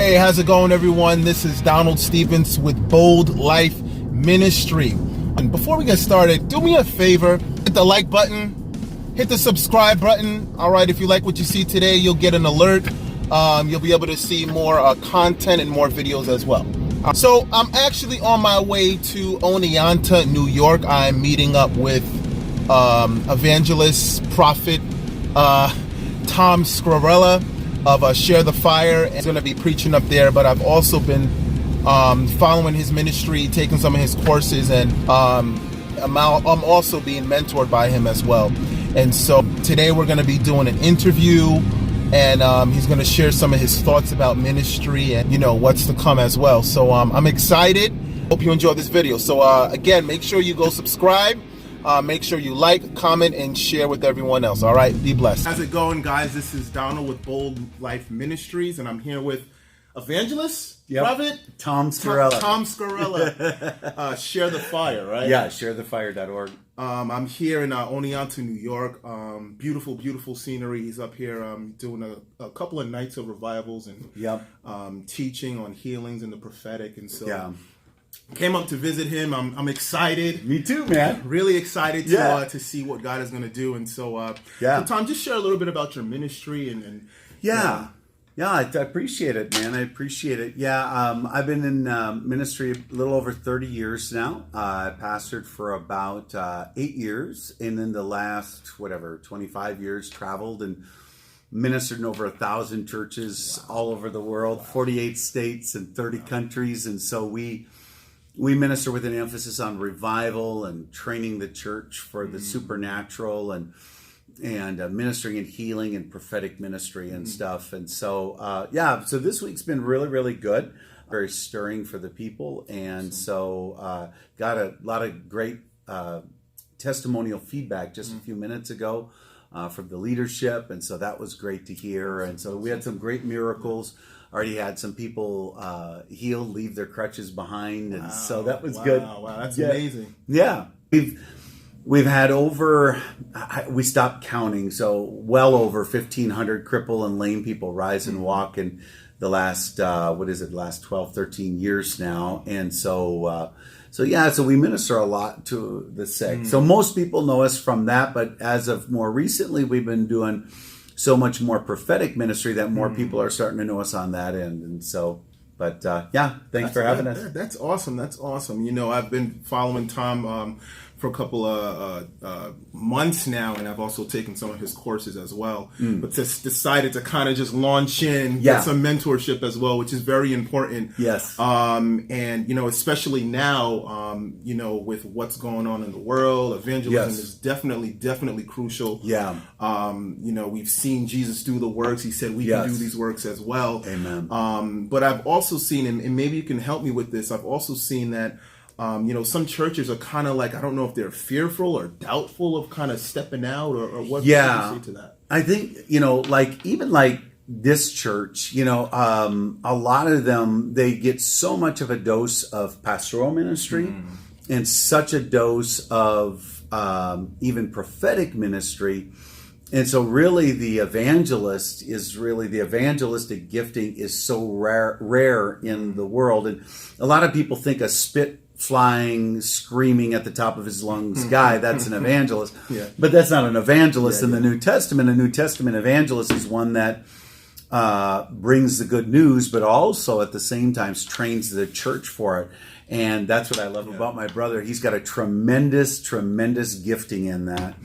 Hey, how's it going, everyone? This is Donald Stevens with Bold Life Ministry. And before we get started, do me a favor, hit the like button, hit the subscribe button. All right, if you like what you see today, you'll get an alert. You'll be able to see more content and more videos as well. So I'm actually on my way to Oneonta, New York. I'm meeting up with Evangelist, Prophet Tom Scarrella of Share the Fire. He's going to be preaching up there, but I've also been following his ministry, taking some of his courses, and I'm also being mentored by him as well. And so today we're going to be doing an interview, and he's going to share some of his thoughts about ministry and, you know, what's to come as well. So I'm excited. Hope you enjoy this video. So again, make sure you go subscribe. Make sure you like, comment, and share with everyone else. All right, be blessed. How's it going, guys? This is Donald with Bold Life Ministries, and I'm here with Evangelist, Prophet Tom Scarrella. Tom Scarrella. Share the Fire, right? Yeah, sharethefire.org. I'm here in Oneonta, New York. Beautiful, beautiful scenery. He's up here doing a couple of nights of revivals and teaching on healings and the prophetic, and so. Came up to visit him. I'm excited. Me too, man. Really excited to see what God is going to do. And so, so Tom, just share a little bit about your ministry and I appreciate it, man. I appreciate it. I've been in ministry a little over 30 years now. I pastored for about 8 years, and in the last 25 years, traveled and ministered in over 1,000 churches all over the world, 48 states and 30 countries, and so we minister with an emphasis on revival and training the church for the supernatural and ministering and healing and prophetic ministry and stuff. And so, so this week's been really, really good, very stirring for the people. And so got a lot of great testimonial feedback just a few minutes ago from the leadership. And so that was great to hear. And so we had some great miracles. Already had some people healed, leave their crutches behind, and so that was good. Wow, that's amazing. Yeah, we've had we stopped counting, so well over 1,500 cripple and lame people rise and walk in the last last 12, 13 years now, and so we minister a lot to the sick. So most people know us from that, but as of more recently, we've been doing so much more prophetic ministry that more people are starting to know us on that end. And so, but thanks for having us. That's awesome. That's awesome. You know, I've been following Tom for a couple of months now, and I've also taken some of his courses as well. But just decided to kind of just launch in, get some mentorship as well, which is very important. Yes. And, you know, especially now, you know, with what's going on in the world, evangelism is definitely crucial. Yeah. You know, we've seen Jesus do the works. He said we can do these works as well. Amen. But I've also seen, and maybe you can help me with this, I've also seen that you know, some churches are kind of like, I don't know if they're fearful or doubtful of kind of stepping out or what do you say to that? I think, you know, even this church, you know, a lot of them, they get so much of a dose of pastoral ministry and such a dose of even prophetic ministry. And so really the evangelistic gifting is so rare in the world. And a lot of people think a spit flying, screaming at the top of his lungs guy, that's an evangelist. But that's not an evangelist in the New Testament. A New Testament evangelist is one that brings the good news, but also at the same time trains the church for it. And that's what I love about my brother. He's got a tremendous gifting in that.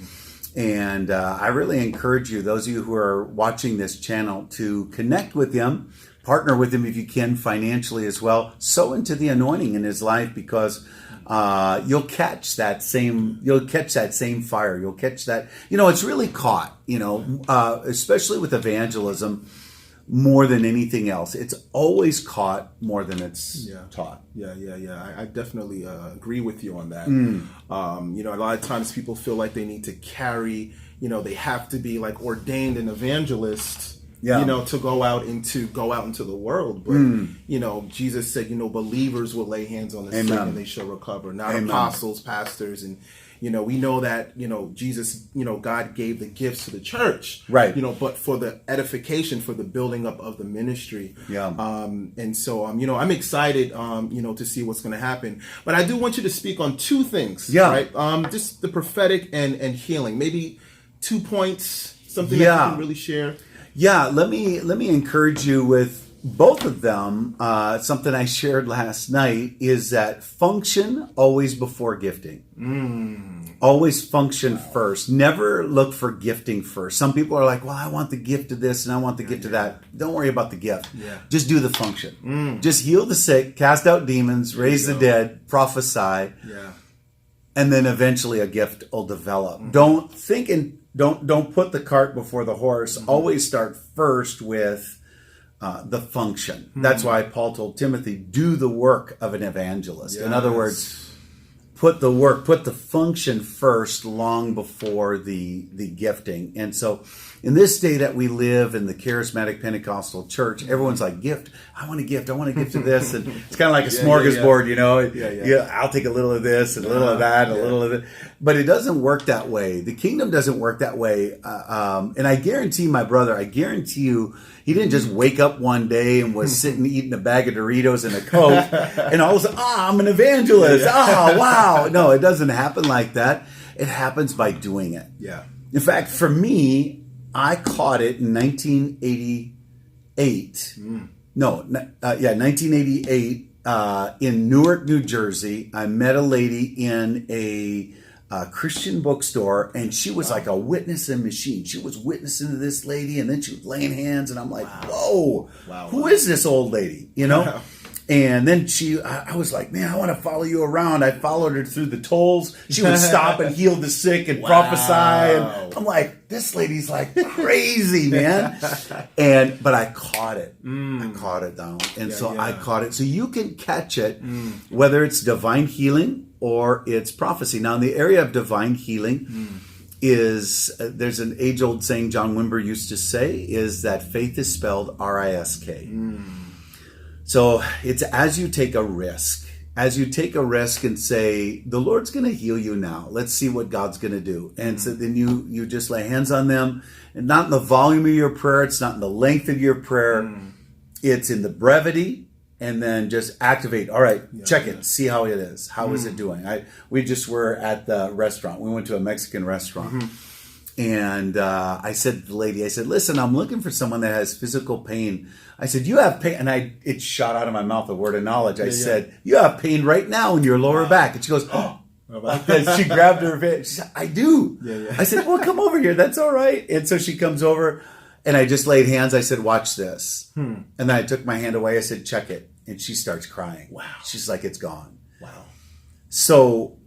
And I really encourage you, those of you who are watching this channel, to connect with him. Partner with him if you can financially as well. Sow into the anointing in his life, because you'll catch that same fire. You'll catch that. You know, it's really caught. You know, especially with evangelism, more than anything else, it's always caught more than it's taught. I definitely agree with you on that. You know, a lot of times people feel like they need to carry. You know, they have to be like ordained an evangelist. You know, to go out into the world. But, you know, Jesus said, you know, believers will lay hands on the sick and they shall recover, not apostles, pastors, and, we know that, Jesus, God gave the gifts to the church, Right. But for the edification, for the building up of the ministry. Yeah. And so, I'm excited, to see what's going to happen. But I do want you to speak on two things. Yeah. Right. Just the prophetic and healing. Maybe 2 points, something that you can really share. Yeah. Let me encourage you with both of them. Something I shared last night is that function always before gifting. Always function first. Never look for gifting first. Some people are like, well, I want the gift of this and I want the gift of that. Don't worry about the gift. Yeah. Just do the function. Just heal the sick, cast out demons, raise the dead, prophesy. Yeah. And then eventually a gift will develop. Don't put the cart before the horse. Always start first with the function. That's why Paul told Timothy, do the work of an evangelist. Yes. In other words, put the function first long before the gifting. And so in this day that we live in the charismatic Pentecostal church, everyone's like, gift. I want a gift. I want a gift of this. And it's kind of like a smorgasbord, Yeah, I'll take a little of this and a little of that, and a little of it. But it doesn't work that way. The kingdom doesn't work that way. And I guarantee you, he didn't just wake up one day and was sitting eating a bag of Doritos and a Coke and all of a sudden, I'm an evangelist. Wow. No, it doesn't happen like that. It happens by doing it. Yeah. In fact, for me, I caught it in 1988. 1988 in Newark, New Jersey. I met a lady in a Christian bookstore, and she was like a witnessing machine. She was witnessing to this lady, and then she was laying hands, and I'm like, whoa, who is this old lady? And then I was like, man, I want to follow you around. I followed her through the tolls. She would stop and heal the sick and prophesy. And I'm like, this lady's like crazy, man. But I caught it. I caught it down. And I caught it. So you can catch it, whether it's divine healing or it's prophecy. Now, in the area of divine healing, there's an age-old saying John Wimber used to say, is that faith is spelled R-I-S-K. So it's as you take a risk and say, the Lord's going to heal you now. Let's see what God's going to do. And so then you just lay hands on them, and not in the volume of your prayer. It's not in the length of your prayer. It's in the brevity, and then just activate. All right, check it. See how it is. How is it doing? We just were at the restaurant. We went to a Mexican restaurant. And I said to the lady, listen, I'm looking for someone that has physical pain. I said, you have pain. And it shot out of my mouth a word of knowledge. I said, you have pain right now in your lower back. And she goes, oh. She grabbed her face. She said, I do. I said, well, come over here. That's all right. And so she comes over, and I just laid hands. I said, watch this. And then I took my hand away. I said, check it. And she starts crying. Wow. She's like, it's gone. Wow. So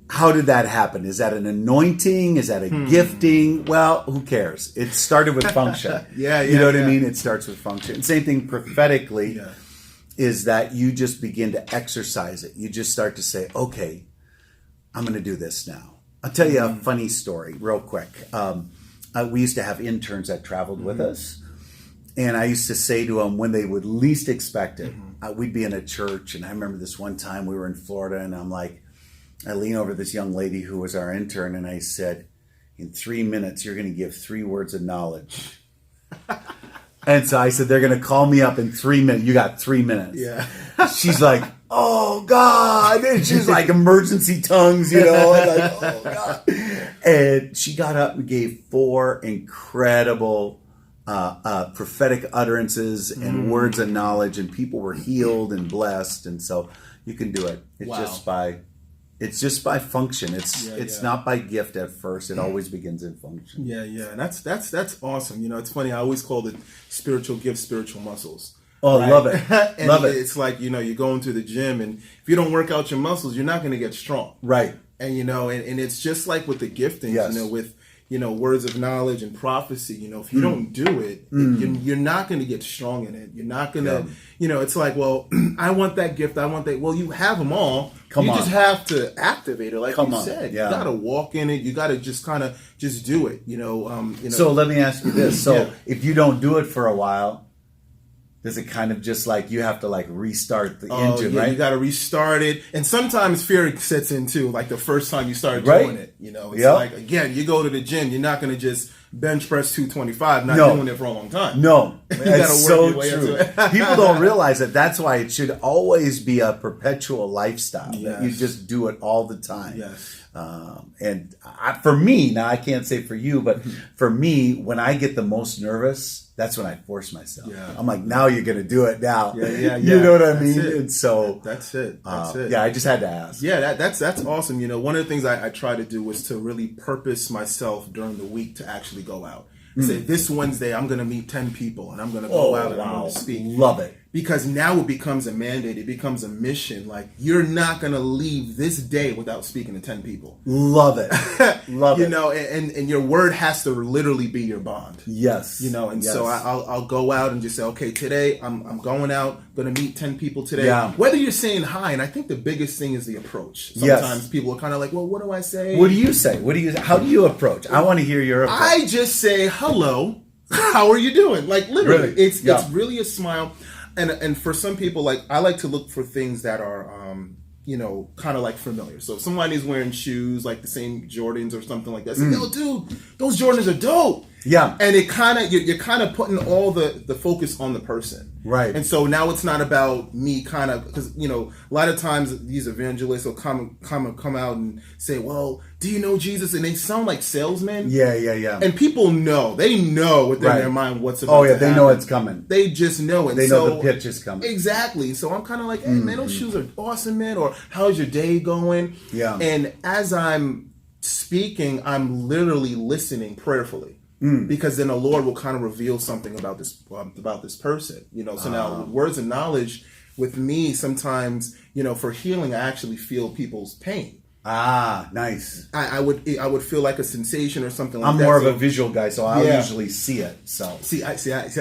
how did that happen? Is that an anointing? Is that a gifting? Well, who cares? It started with function. You know what I mean? It starts with function. Same thing prophetically is that you just begin to exercise it. You just start to say, okay, I'm going to do this now. I'll tell you a funny story real quick. We used to have interns that traveled with us. And I used to say to them when they would least expect it, we'd be in a church. And I remember this one time we were in Florida, and I'm like, I lean over this young lady who was our intern, and I said, in 3 minutes, you're going to give 3 words of knowledge. And so I said, they're going to call me up in 3 minutes. You got 3 minutes. Yeah. She's like, oh, God. And she's like, emergency tongues, like, oh, God. And she got up and gave 4 incredible prophetic utterances and words of knowledge, and people were healed and blessed. And so you can do it. It's just by function. It's not by gift at first. It always begins in function. And that's awesome. It's funny. I always call it spiritual gifts, spiritual muscles. Oh, right? love it. And love it. It's like, you go into the gym, and if you don't work out your muscles, you're not going to get strong. Right. And, and it's just like with the giftings, with, words of knowledge and prophecy, if you don't do it, you're not going to get strong in it. You're not going to, it's like, well, I want that gift. I want that. Well, you have them all. You just have to activate it. Like you said, you got to walk in it. You got to just kind of just do it, So let me ask you this. So if you don't do it for a while, does it kind of just like you have to like restart the engine, right? You got to restart it. And sometimes fear sets in too, like the first time you start Right. doing it. It's like, again, you go to the gym, you're not going to just bench press 225, not doing it for a long time. No, you got to work so your way true. into it. People don't realize that. That's why it should always be a perpetual lifestyle. Yes. That you just do it all the time. Yes. For me, now I can't say for you, but for me, when I get the most nervous, that's when I force myself. Yeah. I'm like, now you're going to do it now. Yeah. You know what I That's mean? it. And so That's it. yeah, I just had to ask. Yeah, that's awesome. One of the things I try to do was to really purpose myself during the week to actually go out. Say, this Wednesday, I'm going to meet 10 people and I'm going to go out and I'm going to speak. Love it. Because now it becomes a mandate. It becomes a mission. Like, you're not going to leave this day without speaking to 10 people. Love it. Love it. And your word has to literally be your bond. Yes. So I'll go out and just say, okay, today I'm going out, going to meet 10 people today. Yeah. Whether you're saying hi, and I think the biggest thing is the approach. Sometimes people are kind of like, well, what do I say? What do you say? How do you approach? I want to hear your approach. I just say, hello, how are you doing? Like, literally, Really? it's really a smile. And for some people, like, I like to look for things that are, kind of like familiar. So if somebody's wearing shoes like the same Jordans or something like that, say, yo, dude, those Jordans are dope. Yeah. And it kind of, you're kind of putting all the focus on the person. Right. And so now it's not about me kind of, because, a lot of times these evangelists will come out and say, well, do you know Jesus? And they sound like salesmen. Yeah. And people know. They know within their mind what's about to happen. They know it's coming. They just know it. They know the pitch is coming. Exactly. So I'm kind of like, hey, man, those shoes are awesome, man. Or how's your day going? Yeah. And as I'm speaking, I'm literally listening prayerfully. Because then the Lord will kind of reveal something about this person, So now words of knowledge with me sometimes, for healing, I actually feel people's pain. Ah, nice. I would feel like a sensation or something like I'm that. more of a visual guy, so I'll usually see it. So I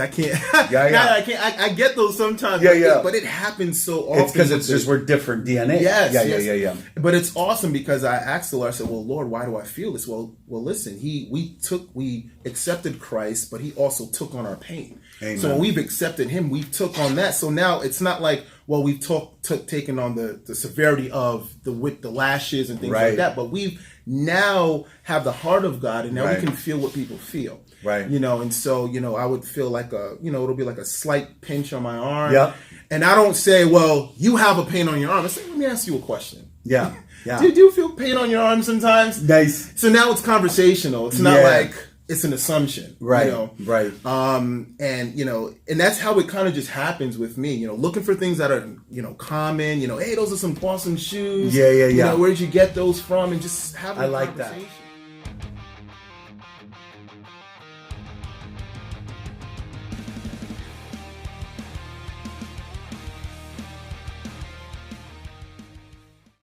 can't. Yeah. I can't. I get those sometimes. Yeah. But it happens so often. It's because we're different DNA. Yes. Yeah. But it's awesome because I asked the Lord. I said, "Well, Lord, why do I feel this?" Well, listen. We accepted Christ, but He also took on our pain. Amen. So when we've accepted Him, we took on that. So now it's not like, well, we've taken on the severity of the lashes and things like that, but we've now have the heart of God, and now we can feel what people feel. Right. And so, I would feel like it'll be like a slight pinch on my arm. Yep. And I don't say, well, you have a pain on your arm. I say, let me ask you a question. Yeah. Do you feel pain on your arm sometimes? Nice. So now it's conversational. It's not like it's an assumption. Right. Right. And that's how it kind of just happens with me, looking for things that are, common, hey, those are some awesome shoes. Yeah. Where'd you get those from? And just have a I like conversation. that.